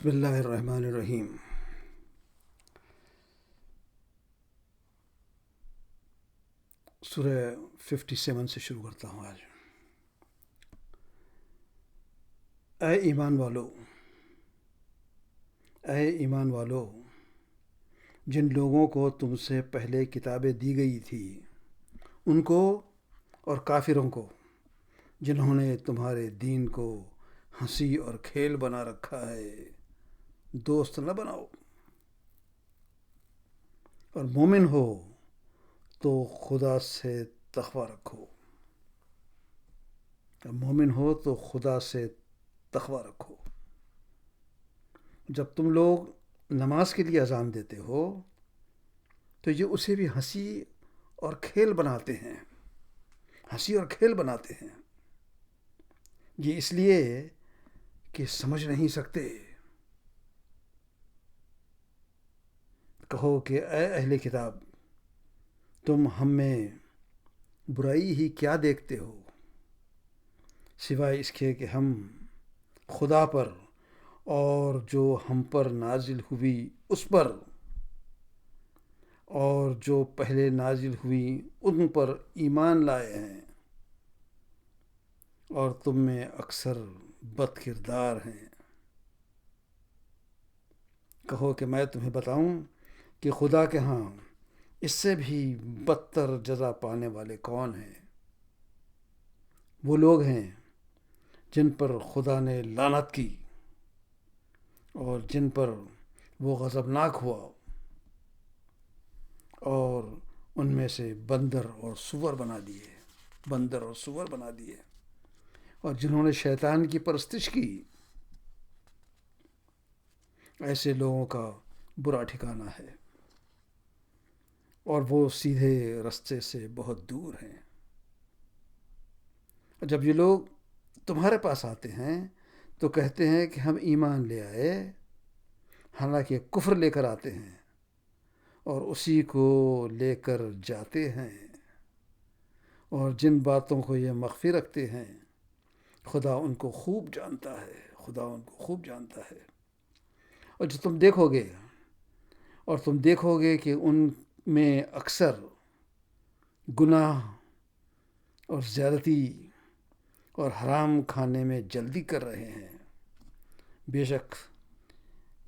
بسم اللہ الرحمن الرحیم۔ سورہ 57 سے شروع کرتا ہوں آج۔ اے ایمان والو، اے ایمان والو، جن لوگوں کو تم سے پہلے کتابیں دی گئی تھی ان کو اور کافروں کو جنہوں نے تمہارے دین کو ہنسی اور کھیل بنا رکھا ہے دوست نہ بناؤ، اور مومن ہو تو خدا سے تقوی رکھو، مومن ہو تو خدا سے تقوی رکھو۔ جب تم لوگ نماز کے لیے اذان دیتے ہو تو یہ اسے بھی ہنسی اور کھیل بناتے ہیں، ہنسی اور کھیل بناتے ہیں۔ یہ اس لیے کہ سمجھ نہیں سکتے۔ کہو کہ اے اہل کتاب، تم ہم میں برائی ہی کیا دیکھتے ہو سوائے اس کے کہ ہم خدا پر اور جو ہم پر نازل ہوئی اس پر اور جو پہلے نازل ہوئی ان پر ایمان لائے ہیں، اور تم میں اکثر بد کردار ہیں۔ کہو کہ میں تمہیں بتاؤں کہ خدا کے ہاں اس سے بھی بدتر جزا پانے والے کون ہیں؟ وہ لوگ ہیں جن پر خدا نے لعنت کی اور جن پر وہ غضبناک ہوا، اور ان میں سے بندر اور سور بنا دیے، اور جنہوں نے شیطان کی پرستش کی، ایسے لوگوں کا برا ٹھکانہ ہے، اور وہ سیدھے رستے سے بہت دور ہیں۔ جب یہ لوگ تمہارے پاس آتے ہیں تو کہتے ہیں کہ ہم ایمان لے آئے، حالانکہ کفر لے کر آتے ہیں اور اسی کو لے کر جاتے ہیں، اور جن باتوں کو یہ مخفی رکھتے ہیں خدا ان کو خوب جانتا ہے۔ اور جو تم دیکھو گے کہ ان میں اکثر گناہ اور زیادتی اور حرام کھانے میں جلدی کر رہے ہیں، بے شک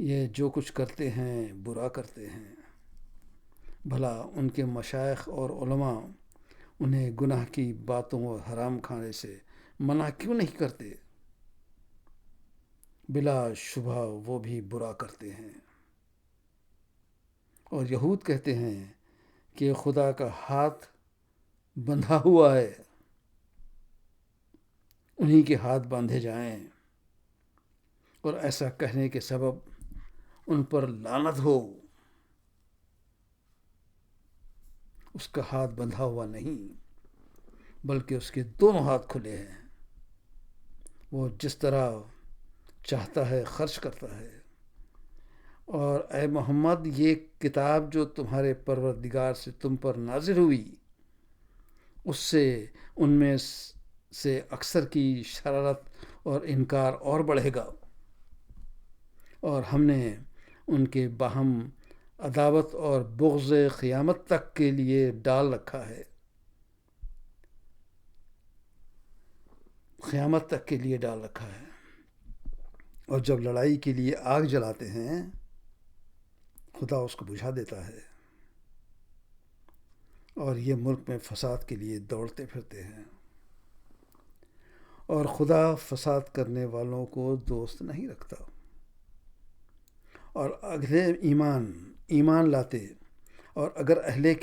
یہ جو کچھ کرتے ہیں برا کرتے ہیں۔ بھلا ان کے مشائخ اور علماء انہیں گناہ کی باتوں اور حرام کھانے سے منع کیوں نہیں کرتے؟ بلا شبہ وہ بھی برا کرتے ہیں۔ اور یہود کہتے ہیں کہ خدا کا ہاتھ بندھا ہوا ہے، انہی کے ہاتھ باندھے جائیں، اور ایسا کہنے کے سبب ان پر لعنت ہو۔ اس کا ہاتھ بندھا ہوا نہیں بلکہ اس کے دونوں ہاتھ کھلے ہیں، وہ جس طرح چاہتا ہے خرچ کرتا ہے۔ اور اے محمد، یہ کتاب جو تمہارے پروردگار سے تم پر نازل ہوئی اس سے ان میں سے اکثر کی شرارت اور انکار اور بڑھے گا، اور ہم نے ان کے باہم عداوت اور بغض قیامت تک کے لیے ڈال رکھا ہے، اور جب لڑائی کے لیے آگ جلاتے ہیں خدا اس کو بجھا دیتا ہے، اور یہ ملک میں فساد کے لیے دوڑتے پھرتے ہیں، اور خدا فساد کرنے والوں کو دوست نہیں رکھتا۔ اور اگر ایمان لاتے، اور اگر اہل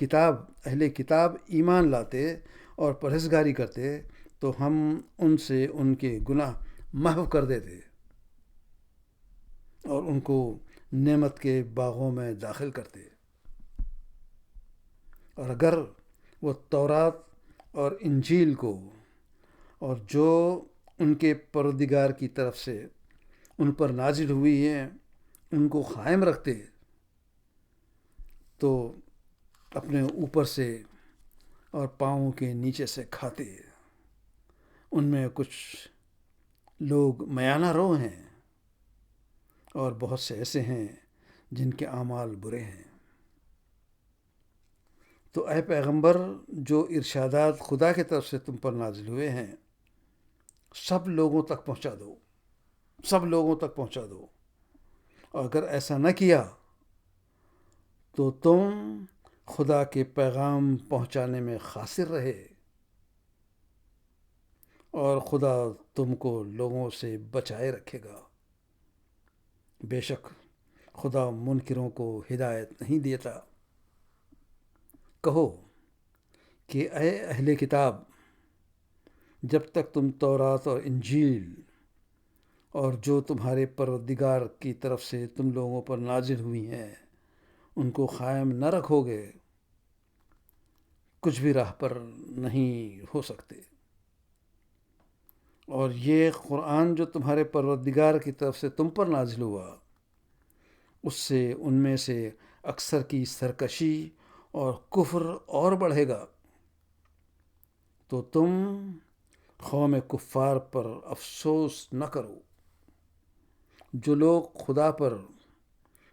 کتاب ایمان لاتے اور پرہیزگاری کرتے تو ہم ان سے ان کے گناہ محو کر دیتے اور ان کو نعمت کے باغوں میں داخل کرتے۔ اور اگر وہ تورات اور انجیل کو اور جو ان کے پروردگار کی طرف سے ان پر نازل ہوئی ہیں ان کو قائم رکھتے تو اپنے اوپر سے اور پاؤں کے نیچے سے کھاتے۔ ان میں کچھ لوگ میانہ رو ہیں اور بہت سے ایسے ہیں جن کے اعمال برے ہیں۔ تو اے پیغمبر، جو ارشادات خدا کی طرف سے تم پر نازل ہوئے ہیں سب لوگوں تک پہنچا دو، سب لوگوں تک پہنچا دو۔ اور اگر ایسا نہ کیا تو تم خدا کے پیغام پہنچانے میں خاسر رہے، اور خدا تم کو لوگوں سے بچائے رکھے گا۔ بے شک خدا منکروں کو ہدایت نہیں دیتا۔ کہو کہ اے اہل کتاب، جب تک تم تورات اور انجیل اور جو تمہارے پروردگار کی طرف سے تم لوگوں پر نازل ہوئی ہیں ان کو قائم نہ رکھو گے، کچھ بھی راہ پر نہیں ہو سکتے۔ اور یہ قرآن جو تمہارے پروردگار کی طرف سے تم پر نازل ہوا، اس سے ان میں سے اکثر کی سرکشی اور کفر اور بڑھے گا، تو تم قوم کفار پر افسوس نہ کرو۔ جو لوگ خدا پر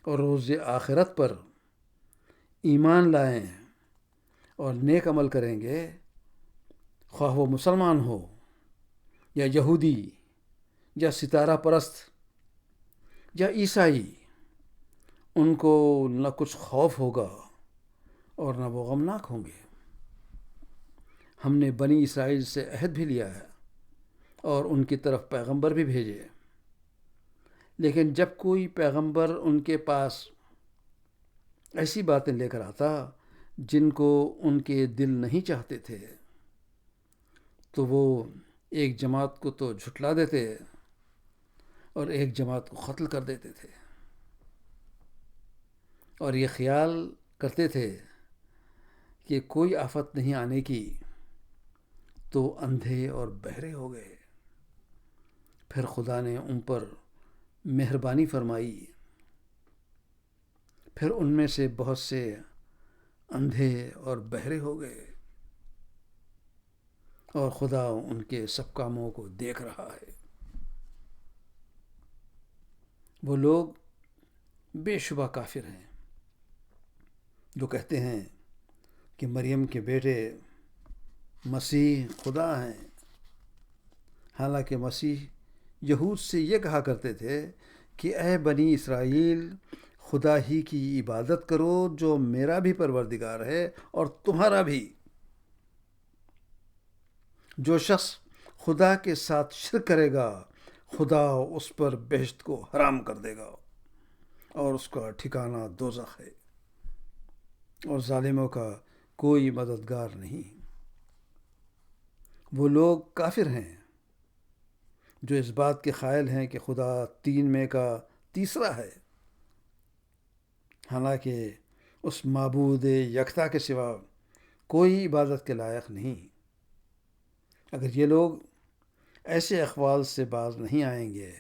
اور روز آخرت پر ایمان لائیں اور نیک عمل کریں گے، خواہ وہ مسلمان ہو یا یہودی یا ستارہ پرست یا عیسائی، ان کو نہ کچھ خوف ہوگا اور نہ وہ غمناک ہوں گے۔ ہم نے بنی اسرائیل سے عہد بھی لیا ہے اور ان کی طرف پیغمبر بھی بھیجے، لیکن جب کوئی پیغمبر ان کے پاس ایسی باتیں لے کر آتا جن کو ان کے دل نہیں چاہتے تھے، تو وہ ایک جماعت کو تو جھٹلا دیتے اور ایک جماعت کو قتل کر دیتے تھے، اور یہ خیال کرتے تھے کہ کوئی آفت نہیں آنے کی، تو اندھے اور بہرے ہو گئے۔ پھر خدا نے ان پر مہربانی فرمائی، پھر ان میں سے بہت سے اندھے اور بہرے ہو گئے، اور خدا ان کے سب کاموں کو دیکھ رہا ہے۔ وہ لوگ بے شبہ کافر ہیں جو کہتے ہیں کہ مریم کے بیٹے مسیح خدا ہیں، حالانکہ مسیح یہود سے یہ کہا کرتے تھے کہ اے بنی اسرائیل، خدا ہی کی عبادت کرو جو میرا بھی پروردگار ہے اور تمہارا بھی۔ جو شخص خدا کے ساتھ شرک کرے گا خدا اس پر بہشت کو حرام کر دے گا، اور اس کا ٹھکانہ دوزخ ہے، اور ظالموں کا کوئی مددگار نہیں۔ وہ لوگ کافر ہیں جو اس بات کے قائل ہیں کہ خدا تین میں کا تیسرا ہے، حالانکہ اس معبود یکتا کے سوا کوئی عبادت کے لائق نہیں۔ اگر یہ لوگ ایسے اقوال سے باز نہیں آئیں گے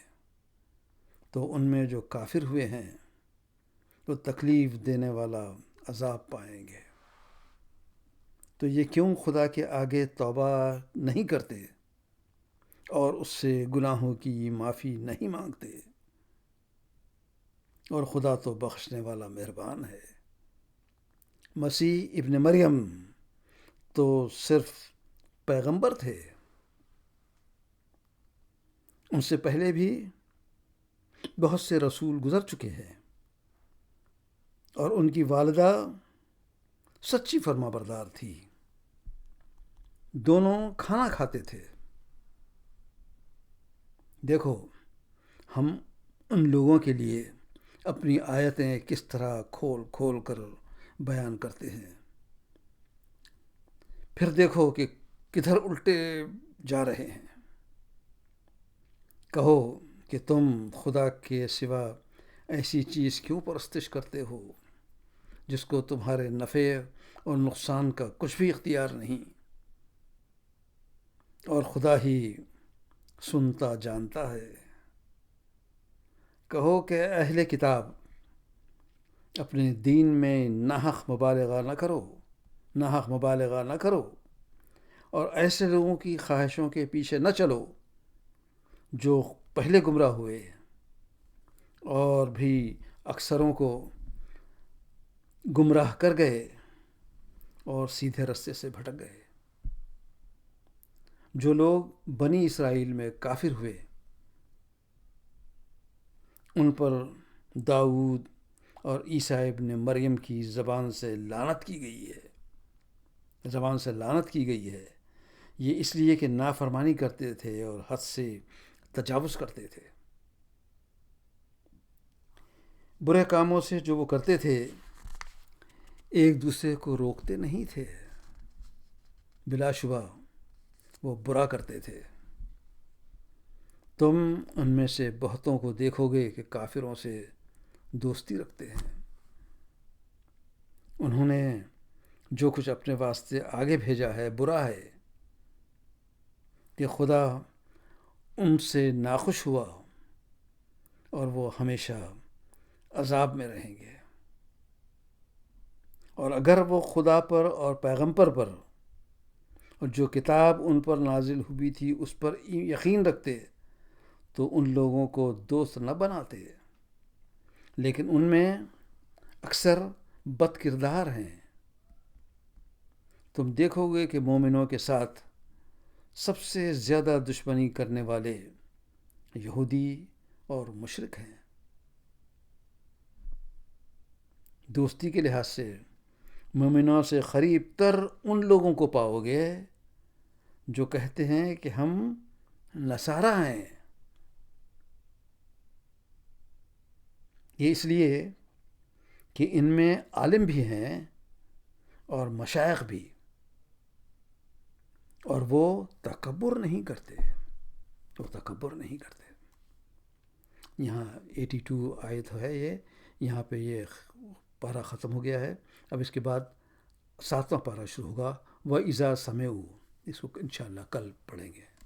تو ان میں جو کافر ہوئے ہیں وہ تکلیف دینے والا عذاب پائیں گے۔ تو یہ کیوں خدا کے آگے توبہ نہیں کرتے اور اس سے گناہوں کی معافی نہیں مانگتے؟ اور خدا تو بخشنے والا مہربان ہے۔ مسیح ابن مریم تو صرف پیغمبر تھے، ان سے پہلے بھی بہت سے رسول گزر چکے ہیں، اور ان کی والدہ سچی فرما بردار تھی، دونوں کھانا کھاتے تھے۔ دیکھو ہم ان لوگوں کے لیے اپنی آیتیں کس طرح کھول کھول کر بیان کرتے ہیں، پھر دیکھو کہ کدھر الٹے جا رہے ہیں۔ کہو کہ تم خدا کے سوا ایسی چیز کیوں پرستش کرتے ہو جس کو تمہارے نفع اور نقصان کا کچھ بھی اختیار نہیں، اور خدا ہی سنتا جانتا ہے۔ کہو کہ اہل کتاب، اپنے دین میں ناحق مبالغہ نہ کرو اور ایسے لوگوں کی خواہشوں کے پیچھے نہ چلو جو پہلے گمراہ ہوئے، اور بھی اکثروں کو گمراہ کر گئے اور سیدھے رستے سے بھٹک گئے۔ جو لوگ بنی اسرائیل میں کافر ہوئے ان پر داؤد اور عیسیٰ ابن مریم کی زبان سے لعنت کی گئی ہے۔ یہ اس لیے کہ نافرمانی کرتے تھے اور حد سے تجاوز کرتے تھے۔ برے کاموں سے جو وہ کرتے تھے ایک دوسرے کو روکتے نہیں تھے، بلا شبہ وہ برا کرتے تھے۔ تم ان میں سے بہتوں کو دیکھو گے کہ کافروں سے دوستی رکھتے ہیں۔ انہوں نے جو کچھ اپنے واسطے آگے بھیجا ہے برا ہے کہ خدا ان سے ناخوش ہوا اور وہ ہمیشہ عذاب میں رہیں گے۔ اور اگر وہ خدا پر اور پیغمبر پر اور جو کتاب ان پر نازل ہوئی تھی اس پر یقین رکھتے تو ان لوگوں کو دوست نہ بناتے، لیکن ان میں اکثر بد کردار ہیں۔ تم دیکھو گے کہ مومنوں کے ساتھ سب سے زیادہ دشمنی کرنے والے یہودی اور مشرک ہیں۔ دوستی کے لحاظ سے مومنوں سے قریب تر ان لوگوں کو پاؤ گے جو کہتے ہیں کہ ہم نصارہ ہیں۔ یہ اس لیے کہ ان میں عالم بھی ہیں اور مشائخ بھی، اور وہ تکبر نہیں کرتے۔ یہاں 82 آیت ہے، یہاں پہ یہ پارہ ختم ہو گیا ہے۔ اب اس کے بعد 7واں پارہ شروع ہوگا، وَإِذَا سَمِعُوا، اس کو انشاءاللہ کل پڑھیں گے۔